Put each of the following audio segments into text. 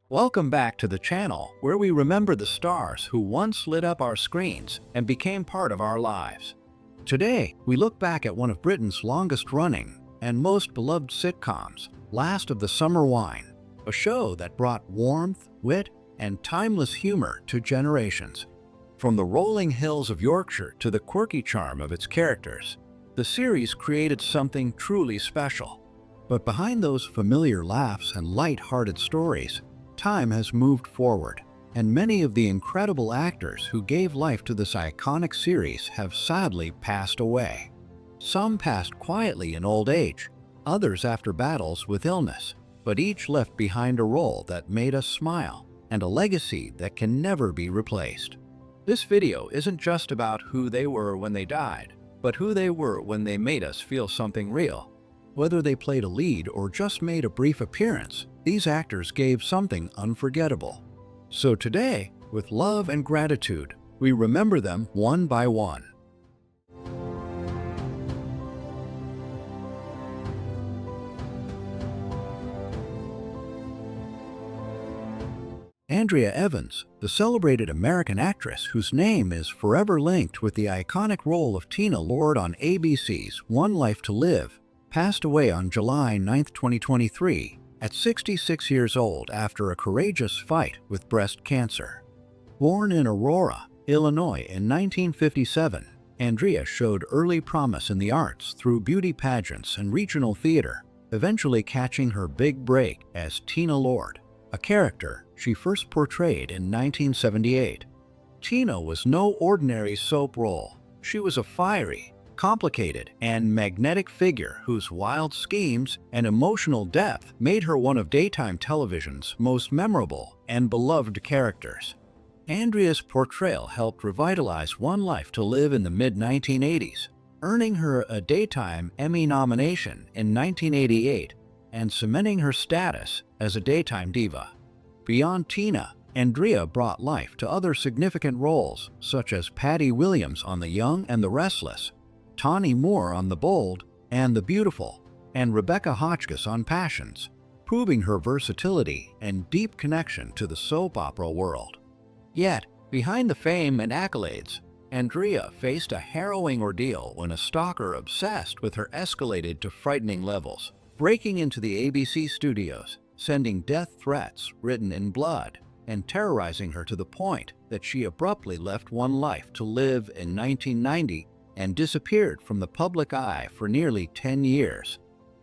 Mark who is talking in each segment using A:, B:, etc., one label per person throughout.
A: Welcome back to the channel where we remember the stars who once lit up our screens and became part of our lives. Today, we look back at one of Britain's longest-running and most beloved sitcoms, Last of the Summer Wine, a show that brought warmth, wit, and timeless humor to generations. From the rolling hills of Yorkshire to the quirky charm of its characters, the series created something truly special. But behind those familiar laughs and light-hearted stories, time has moved forward, and many of the incredible actors who gave life to this iconic series have sadly passed away. Some passed quietly in old age, others after battles with illness, but each left behind a role that made us smile and a legacy that can never be replaced. This video isn't just about who they were when they died, but who they were when they made us feel something real. Whether they played a lead or just made a brief appearance, these actors gave something unforgettable. So today, with love and gratitude, we remember them one by one. Andrea Evans, the celebrated American actress whose name is forever linked with the iconic role of Tina Lord on ABC's One Life to Live, passed away on July 9, 2023, at 66 years old after a courageous fight with breast cancer. Born in Aurora, Illinois in 1957, Andrea showed early promise in the arts through beauty pageants and regional theater, eventually catching her big break as Tina Lord, a character she first portrayed in 1978. Tina was no ordinary soap role. She was a fiery, complicated, and magnetic figure whose wild schemes and emotional depth made her one of daytime television's most memorable and beloved characters. Andrea's portrayal helped revitalize One Life to Live in the mid-1980s, earning her a Daytime Emmy nomination in 1988 and cementing her status as a daytime diva. Beyond Tina, Andrea brought life to other significant roles such as Patty Williams on The Young and the Restless, Tawny Moore on The Bold and the Beautiful, and Rebecca Hotchkiss on Passions, proving her versatility and deep connection to the soap opera world. Yet, behind the fame and accolades, Andrea faced a harrowing ordeal when a stalker obsessed with her escalated to frightening levels, breaking into the ABC studios, sending death threats written in blood, and terrorizing her to the point that she abruptly left One Life to Live in 1990 and disappeared from the public eye for nearly 10 years.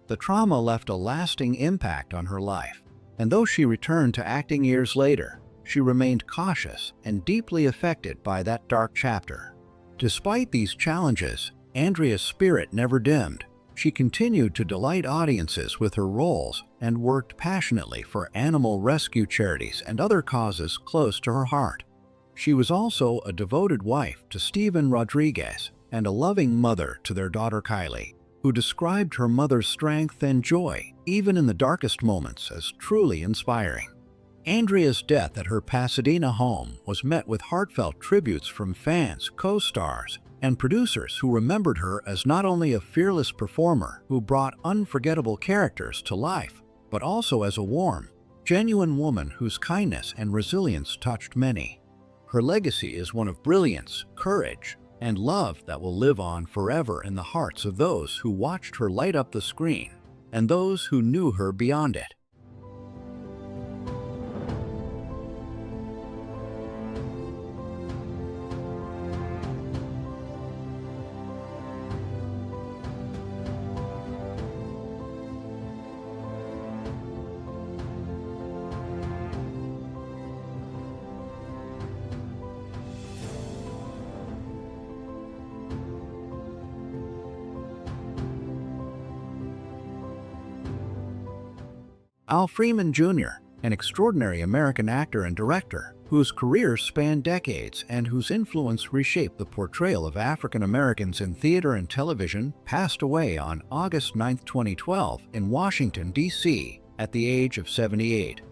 A: The trauma left a lasting impact on her life, and though she returned to acting years later, she remained cautious and deeply affected by that dark chapter. Despite these challenges, Andrea's spirit never dimmed. She continued to delight audiences with her roles and worked passionately for animal rescue charities and other causes close to her heart. She was also a devoted wife to Steven Rodriguez and a loving mother to their daughter Kylie, who described her mother's strength and joy, even in the darkest moments, as truly inspiring. Andrea's death at her Pasadena home was met with heartfelt tributes from fans, co-stars, and producers who remembered her as not only a fearless performer who brought unforgettable characters to life, but also as a warm, genuine woman whose kindness and resilience touched many. Her legacy is one of brilliance, courage, and love that will live on forever in the hearts of those who watched her light up the screen and those who knew her beyond it. Freeman Jr., an extraordinary American actor and director whose career spanned decades and whose influence reshaped the portrayal of African Americans in theater and television, passed away on August 9, 2012 in Washington, D.C. at the age of 78.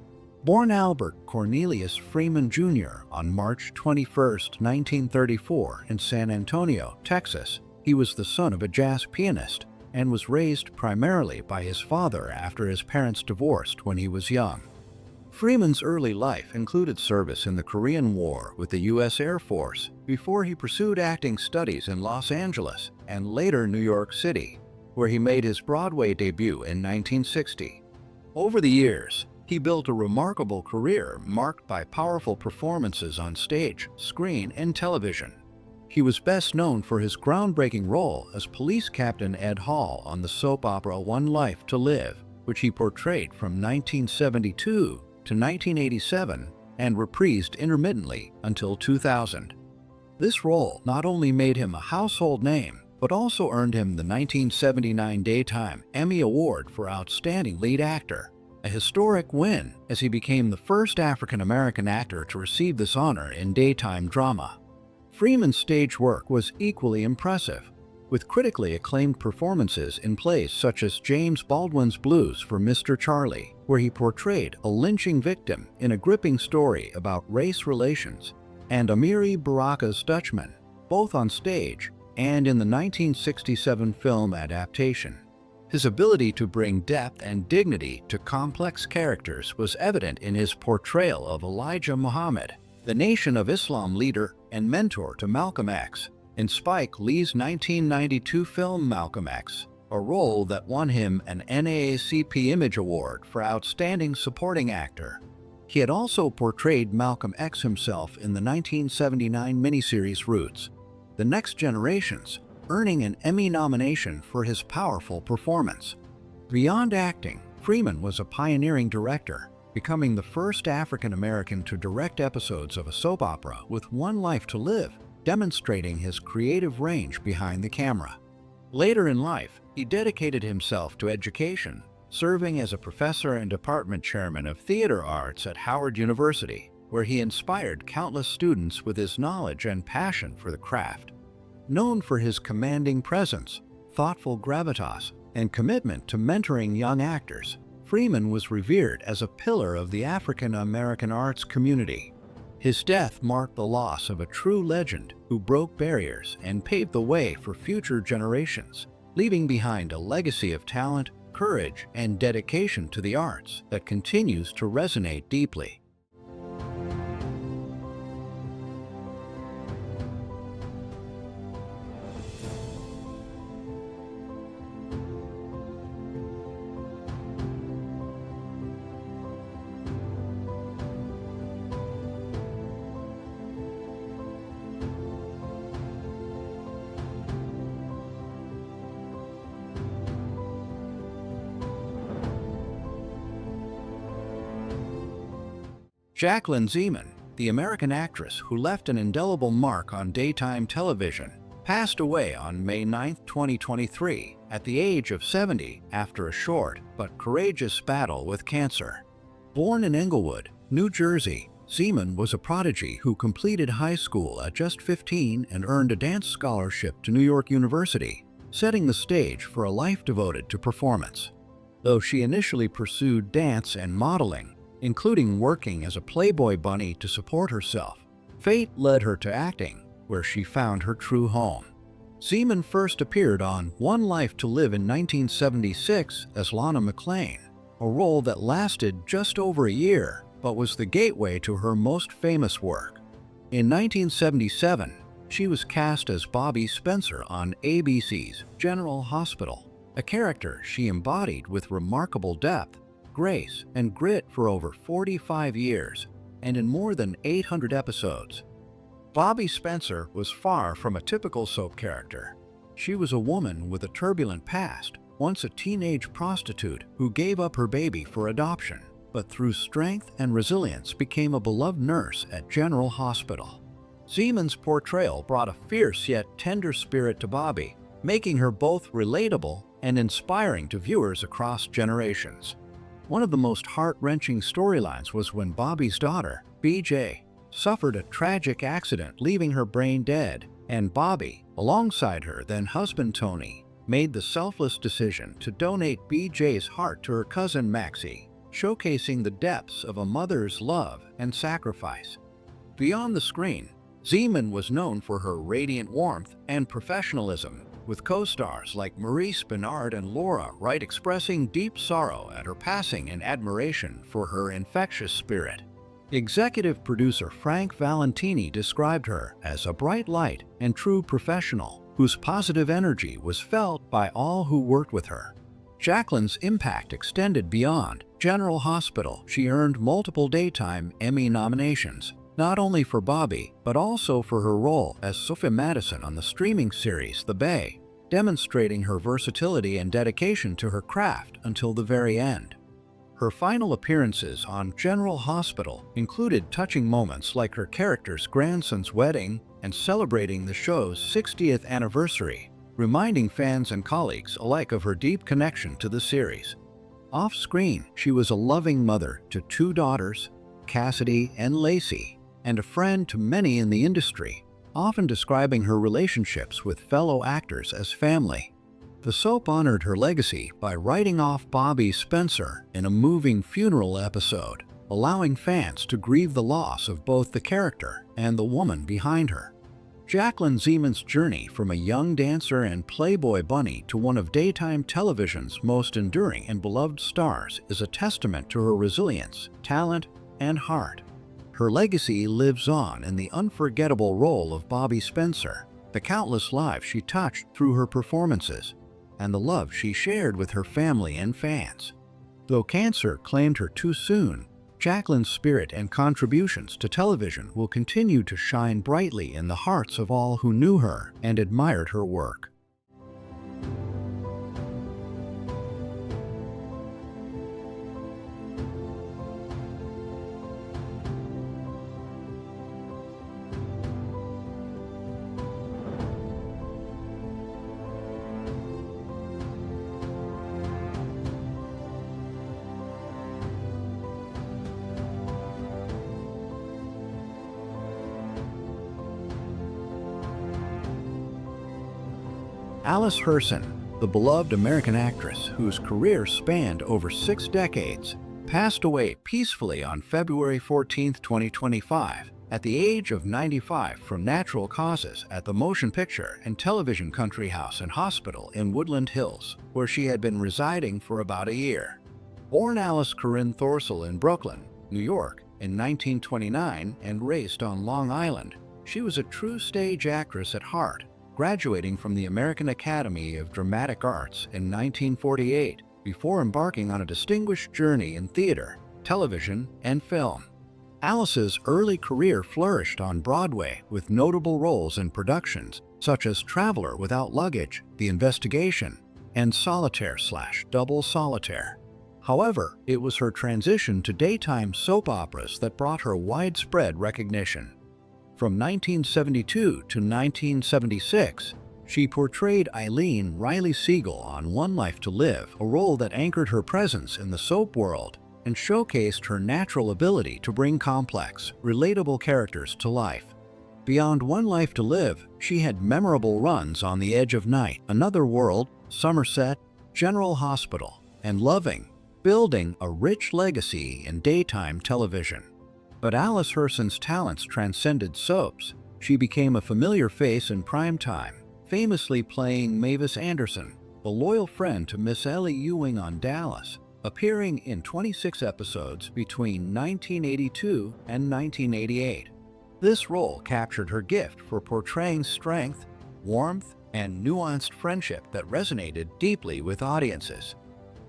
A: Born Albert Cornelius Freeman Jr. on March 21, 1934 in San Antonio, Texas, he was the son of a jazz pianist and was raised primarily by his father after his parents divorced when he was young. Freeman's early life included service in the Korean War with the U.S. Air Force before he pursued acting studies in Los Angeles and later New York City, where he made his Broadway debut in 1960. Over the years, he built a remarkable career marked by powerful performances on stage, screen, and television. He was best known for his groundbreaking role as Police Captain Ed Hall on the soap opera One Life to Live, which he portrayed from 1972 to 1987 and reprised intermittently until 2000. This role not only made him a household name, but also earned him the 1979 Daytime Emmy Award for Outstanding Lead Actor, a historic win as he became the first African-American actor to receive this honor in daytime drama. Freeman's stage work was equally impressive, with critically acclaimed performances in plays such as James Baldwin's Blues for Mr. Charlie, where he portrayed a lynching victim in a gripping story about race relations, and Amiri Baraka's Dutchman, both on stage and in the 1967 film adaptation. His ability to bring depth and dignity to complex characters was evident in his portrayal of Elijah Muhammad, the Nation of Islam leader and mentor to Malcolm X, in Spike Lee's 1992 film Malcolm X, a role that won him an NAACP Image Award for Outstanding Supporting Actor. He had also portrayed Malcolm X himself in the 1979 miniseries Roots: The Next Generations, earning an Emmy nomination for his powerful performance. Beyond acting, Freeman was a pioneering director, becoming the first African-American to direct episodes of a soap opera with One Life to Live, demonstrating his creative range behind the camera. Later in life, he dedicated himself to education, serving as a professor and department chairman of theater arts at Howard University, where he inspired countless students with his knowledge and passion for the craft. Known for his commanding presence, thoughtful gravitas, and commitment to mentoring young actors, Freeman was revered as a pillar of the African-American arts community. His death marked the loss of a true legend who broke barriers and paved the way for future generations, leaving behind a legacy of talent, courage, and dedication to the arts that continues to resonate deeply. Jacklyn Zeman, the American actress who left an indelible mark on daytime television, passed away on May 9, 2023, at the age of 70 after a short but courageous battle with cancer. Born in Englewood, New Jersey, Zeman was a prodigy who completed high school at just 15 and earned a dance scholarship to New York University, setting the stage for a life devoted to performance. Though she initially pursued dance and modeling, including working as a Playboy bunny to support herself, fate led her to acting, where she found her true home. Zeman first appeared on One Life to Live in 1976 as Lana McLean, a role that lasted just over a year but was the gateway to her most famous work. In 1977, she was cast as Bobby Spencer on ABC's General Hospital, a character she embodied with remarkable depth, grace, and grit for over 45 years, and in more than 800 episodes. Bobby Spencer was far from a typical soap character. She was a woman with a turbulent past, once a teenage prostitute who gave up her baby for adoption, but through strength and resilience became a beloved nurse at General Hospital. Zeman's portrayal brought a fierce yet tender spirit to Bobby, making her both relatable and inspiring to viewers across generations. One of the most heart-wrenching storylines was when Bobby's daughter, BJ, suffered a tragic accident leaving her brain dead, and Bobby, alongside her then-husband Tony, made the selfless decision to donate BJ's heart to her cousin Maxie, showcasing the depths of a mother's love and sacrifice. Beyond the screen, Zeman was known for her radiant warmth and professionalism, with co-stars like Maurice Benard and Laura Wright expressing deep sorrow at her passing and admiration for her infectious spirit. Executive producer Frank Valentini described her as a bright light and true professional whose positive energy was felt by all who worked with her. Jacklyn's impact extended beyond General Hospital. She earned multiple Daytime Emmy nominations, not only for Bobby, but also for her role as Sophie Madison on the streaming series The Bay, demonstrating her versatility and dedication to her craft until the very end. Her final appearances on General Hospital included touching moments like her character's grandson's wedding and celebrating the show's 60th anniversary, reminding fans and colleagues alike of her deep connection to the series. Off-screen, she was a loving mother to 2 daughters, Cassidy and Lacey, and a friend to many in the industry, often describing her relationships with fellow actors as family. The soap honored her legacy by writing off Bobby Spencer in a moving funeral episode, allowing fans to grieve the loss of both the character and the woman behind her. Jacklyn Zeman's journey from a young dancer and Playboy bunny to one of daytime television's most enduring and beloved stars is a testament to her resilience, talent, and heart. Her legacy lives on in the unforgettable role of Bobby Spencer, the countless lives she touched through her performances, and the love she shared with her family and fans. Though cancer claimed her too soon, Jacklyn's spirit and contributions to television will continue to shine brightly in the hearts of all who knew her and admired her work. Alice Hirson, the beloved American actress whose career spanned over 6 decades, passed away peacefully on February 14, 2025, at the age of 95 from natural causes at the Motion Picture and Television Country House and Hospital in Woodland Hills, where she had been residing for about a year. Born Alice Corinne Thorsell in Brooklyn, New York, in 1929 and raised on Long Island, she was a true stage actress at heart, graduating from the American Academy of Dramatic Arts in 1948 before embarking on a distinguished journey in theater, television, and film. Alice's early career flourished on Broadway with notable roles in productions such as Traveler Without Luggage, The Investigation, and Solitaire/Double Solitaire. However, it was her transition to daytime soap operas that brought her widespread recognition. From 1972 to 1976, she portrayed Eileen Riley Siegel on One Life to Live, a role that anchored her presence in the soap world and showcased her natural ability to bring complex, relatable characters to life. Beyond One Life to Live, she had memorable runs on The Edge of Night, Another World, Somerset, General Hospital, and Loving, building a rich legacy in daytime television. But Alice Hirson's talents transcended soaps. She became a familiar face in prime time, famously playing Mavis Anderson, a loyal friend to Miss Ellie Ewing on Dallas, appearing in 26 episodes between 1982 and 1988. This role captured her gift for portraying strength, warmth, and nuanced friendship that resonated deeply with audiences.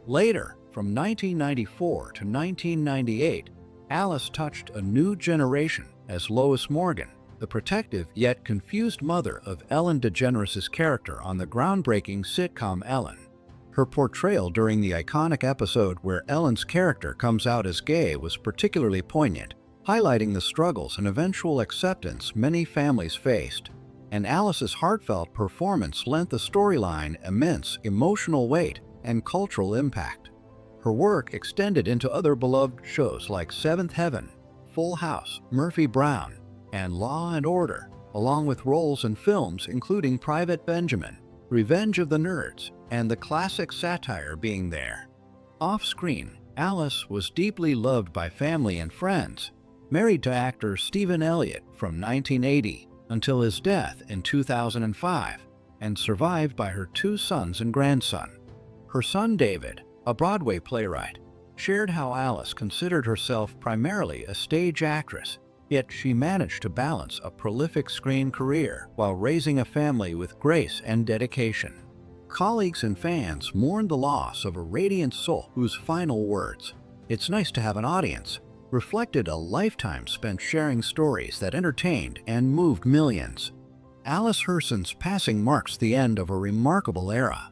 A: Later, from 1994 to 1998, Alice touched a new generation as Lois Morgan, the protective yet confused mother of Ellen DeGeneres' character on the groundbreaking sitcom Ellen. Her portrayal during the iconic episode where Ellen's character comes out as gay was particularly poignant, highlighting the struggles and eventual acceptance many families faced. And Alice's heartfelt performance lent the storyline immense emotional weight and cultural impact. Her work extended into other beloved shows like Seventh Heaven, Full House, Murphy Brown, and Law and Order, along with roles in films including Private Benjamin, Revenge of the Nerds, and the classic satire Being There. Off-screen, Alice was deeply loved by family and friends, married to actor Stephen Elliott from 1980 until his death in 2005, and survived by her 2 sons and grandson. Her son David, a Broadway playwright, shared how Alice considered herself primarily a stage actress, yet she managed to balance a prolific screen career while raising a family with grace and dedication. Colleagues and fans mourned the loss of a radiant soul whose final words, "It's nice to have an audience," reflected a lifetime spent sharing stories that entertained and moved millions. Alice Hirson's passing marks the end of a remarkable era.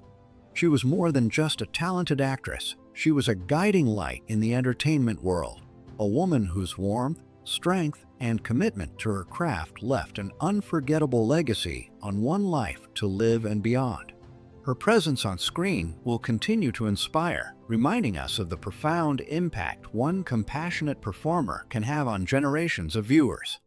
A: She was more than just a talented actress. She was a guiding light in the entertainment world, a woman whose warmth, strength, and commitment to her craft left an unforgettable legacy on One Life to Live and beyond. Her presence on screen will continue to inspire, reminding us of the profound impact one compassionate performer can have on generations of viewers.